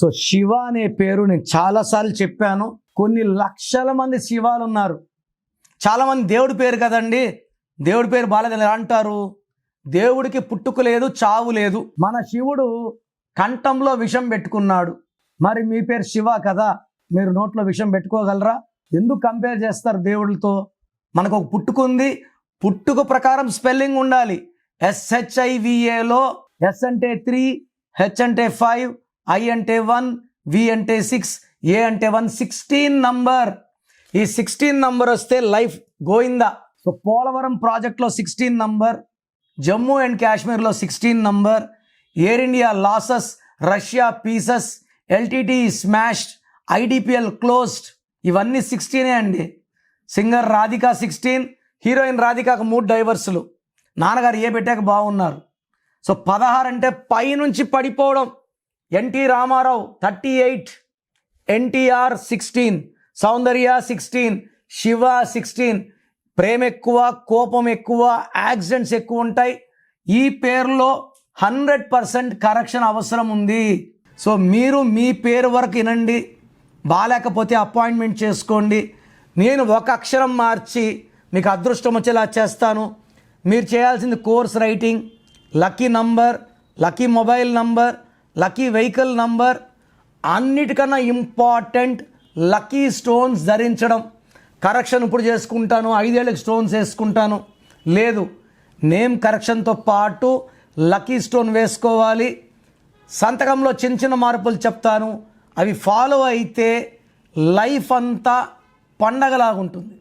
So Shiva అనే పేరు నేను చాలాసార్లు చెప్పాను. కొన్ని లక్షల మంది శివాలు ఉన్నారు. చాలామంది దేవుడి పేరు కదండి, దేవుడి పేరు బాలేదని అంటారు. దేవుడికి పుట్టుక లేదు, చావు లేదు. మన శివుడు కంఠంలో విషం పెట్టుకున్నాడు. మరి మీ పేరు శివ కదా, మీరు నోట్లో విషం పెట్టుకోగలరా? ఎందుకు కంపేర్ చేస్తారు దేవుడితో? మనకు ఒక పుట్టుకుంది, పుట్టుక ప్రకారం స్పెల్లింగ్ ఉండాలి. SHIVAలో S అంటే 3, H అంటే 5, I అంటే 1, V అంటే 6, A అంటే 1, 16 నంబర్. ఈ 16 నంబర్ వస్తే లైఫ్ గోయిందా. సో పోలవరం ప్రాజెక్ట్లో 16 నంబర్, జమ్మూ అండ్ కాశ్మీర్లో 16 number, Air India losses, Russia pieces, LTT smashed, IDPL closed, ఇవన్నీ 16 అండి. సింగర్ రాధిక 16, హీరోయిన్ రాధికకు 3 డైవర్సులు. నాన్నగారు ఏ పెట్టాక బాగున్నారు. సో 16 అంటే పైనుంచి పడిపోవడం. ఎన్టీ రామారావు 38, NTR 16, సౌందర్య 16, శివ 16. ప్రేమ ఎక్కువ, కోపం ఎక్కువ, యాక్సిడెంట్స్ ఎక్కువ ఉంటాయి. ఈ పేరులో 100% కరెక్షన్ అవసరం ఉంది. సో మీరు మీ పేరు వరకు వినండి, బాగాలేకపోతే అపాయింట్మెంట్ చేసుకోండి. నేను ఒక అక్షరం మార్చి మీకు అదృష్టం వచ్చేలా చేస్తాను. మీరు చేయాల్సింది course writing, lucky number, lucky mobile number, lucky vehicle number, అన్నిటికన్నా ఇంపార్టెంట్ లక్కీ స్టోన్స్ ధరించడం. కరెక్షన్ ఇప్పుడు చేసుకుంటాను, 5 ఏళ్ళకి స్టోన్స్ వేసుకుంటాను లేదు, నేమ్ కరెక్షన్తో పాటు లక్కీ స్టోన్ వేసుకోవాలి. సంతకంలో చిన్న చిన్న మార్పులు చెప్తాను, అవి ఫాలో అయితే లైఫ్ అంతా పండగలాగుంటుంది.